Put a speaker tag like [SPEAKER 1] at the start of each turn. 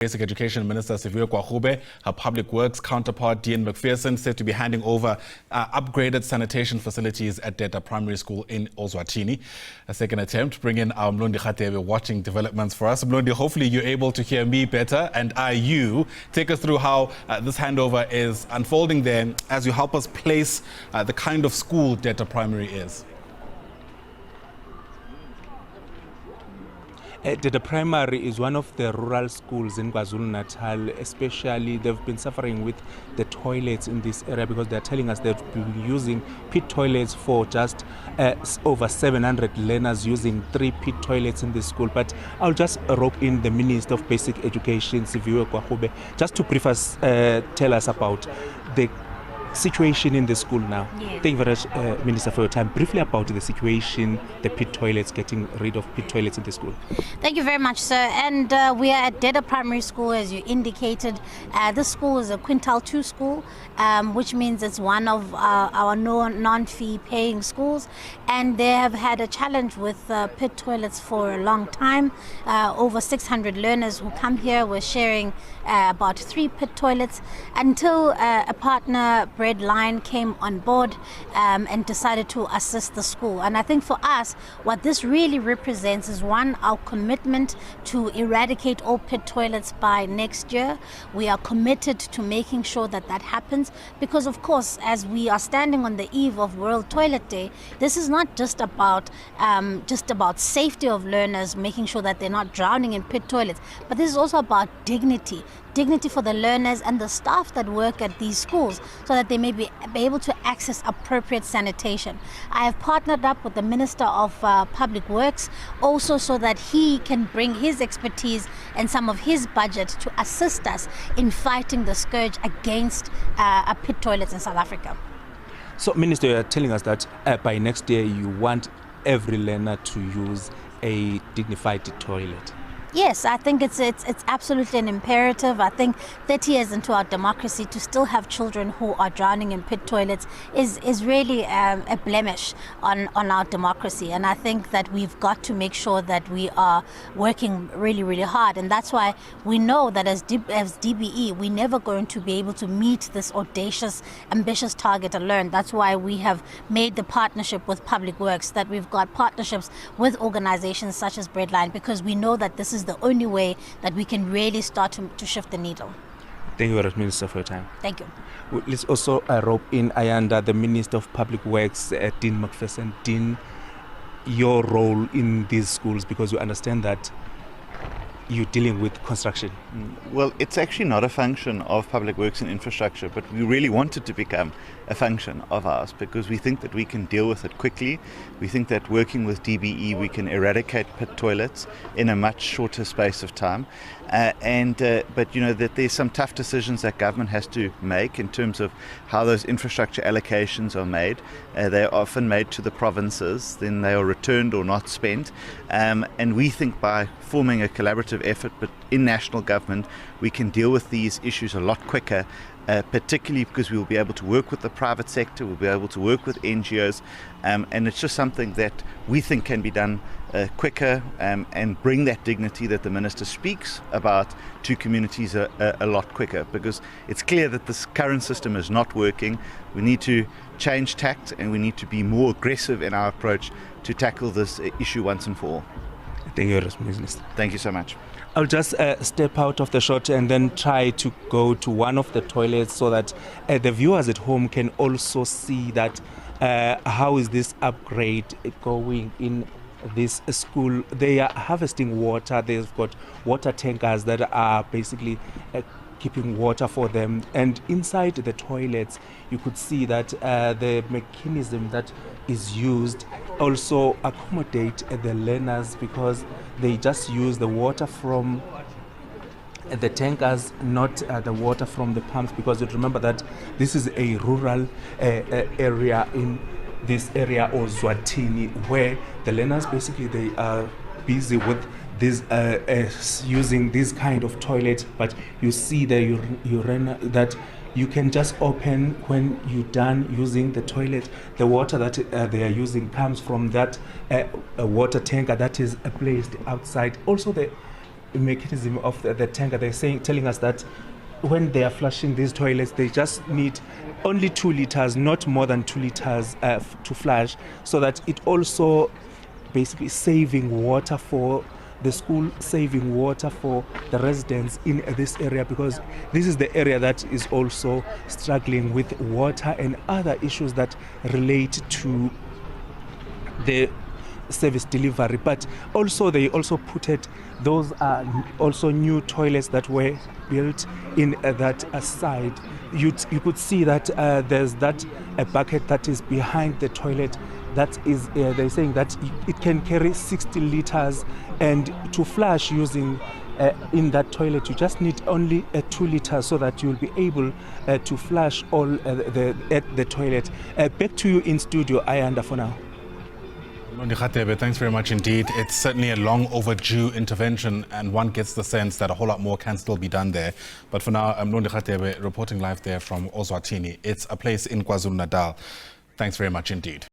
[SPEAKER 1] Basic Education Minister Siviwe Gwarube, her public works counterpart Dean Macpherson, said to be handing over upgraded sanitation facilities at Deda Primary School in Ozwathini. A second attempt to bring in our Mlondi Radebe watching developments for us. Mlondi, hopefully you're able to hear me better, and are you? Take us through how this handover is unfolding there as you help us place the kind of school Deda Primary is.
[SPEAKER 2] Deda Primary is one of the rural schools in KwaZulu-Natal. Especially, they've been suffering with the toilets in this area because they're telling us they've been using pit toilets for just over 700 learners using 3 pit toilets in this school. But I'll just rope in the Minister of Basic Education, Siviwe Gwarube, just to brief us, tell us about the situation in the school now.
[SPEAKER 3] Yes.
[SPEAKER 2] Thank you very much, Minister, for your time. Briefly about the situation, the pit toilets, getting rid of pit toilets in the school.
[SPEAKER 3] Thank you very much, sir. And we are at Deda Primary School, as you indicated. This school is a Quintile 2 school, which means it's one of our non-fee paying schools. And they have had a challenge with pit toilets for a long time. Over 600 learners who come here were sharing about 3 pit toilets until a partner, Breadline, came on board and decided to assist the school. And I think for us, what this really represents is, one, our commitment to eradicate all pit toilets by next year. We are committed to making sure that that happens because, of course, as we are standing on the eve of World Toilet Day, this is not just about safety of learners, making sure that they're not drowning in pit toilets, but this is also about dignity for the learners and the staff that work at these schools so that they may be able to access appropriate sanitation. I have partnered up with the Minister of Public Works also so that he can bring his expertise and some of his budget to assist us in fighting the scourge against pit toilets in South Africa.
[SPEAKER 2] So, Minister, you're telling us that by next year you want every learner to use a dignified toilet.
[SPEAKER 3] Yes, I think it's absolutely an imperative. I think 30 years into our democracy, to still have children who are drowning in pit toilets is really a blemish on our democracy. And I think that we've got to make sure that we are working really, really hard. And that's why we know that as DBE, we're never going to be able to meet this audacious, ambitious target alone. That's why we have made the partnership with Public Works, that we've got partnerships with organizations such as Breadline, because we know that this is the only way that we can really start to shift the needle.
[SPEAKER 2] Thank you very much, Minister, for your time.
[SPEAKER 3] Thank you.
[SPEAKER 2] Let's also rope in Ayanda, the Minister of Public Works, Dean Macpherson. Dean, your role in these schools, because you understand that you're dealing with construction.
[SPEAKER 4] Well, it's actually not a function of public works and infrastructure, but we really want it to become a function of ours because we think that we can deal with it quickly. We think that working with DBE we can eradicate pit toilets in a much shorter space of time. But you know that there's some tough decisions that government has to make in terms of how those infrastructure allocations are made. They're often made to the provinces, then they are returned or not spent. And we think by forming a collaborative effort, but in national government, we can deal with these issues a lot quicker, particularly because we will be able to work with the private sector, we'll be able to work with NGOs, and it's just something that we think can be done quicker and bring that dignity that the Minister speaks about to communities a lot quicker, because it's clear that this current system is not working. We need to change tact and we need to be more aggressive in our approach to tackle this issue once and for all.
[SPEAKER 2] Thank you, Minister.
[SPEAKER 4] Thank you so much.
[SPEAKER 2] I'll just step out of the shot and then try to go to one of the toilets so that the viewers at home can also see that how is this upgrade going in this school. They are harvesting water. They've got water tankers that are basically keeping water for them. And inside the toilets, you could see that the mechanism that is used also accommodate the learners because they just use the water from the tankers, not the water from the pumps, because you remember that this is a rural area in this area of Ozwathini, where the learners basically they are busy with this using this kind of toilet, but you see the urine that you can just open when you're done using the toilet. The water that they are using comes from that water tanker that is placed outside. Also, the mechanism of the tanker. They're telling us that when they are flushing these toilets, they just need only 2 liters, not more than 2 liters to flush, so that it also basically saving water for the school, saving water for the residents in this area, because this is the area that is also struggling with water and other issues that relate to the service delivery. But also they also put it, those are also new toilets that were built in that side. You could see that there's that a bucket that is behind the toilet that is they're saying that it can carry 60 liters, and to flush using in that toilet you just need only 2 liters, so that you'll be able to flush all at the toilet. Back to you in studio, Ayanda, for now.
[SPEAKER 1] Mlondi Radebe, thanks very much indeed. It's certainly a long overdue intervention, and one gets the sense that a whole lot more can still be done there. But for now, Mlondi Radebe reporting live there from Ozwathini. It's a place in KwaZulu-Natal. Thanks very much indeed.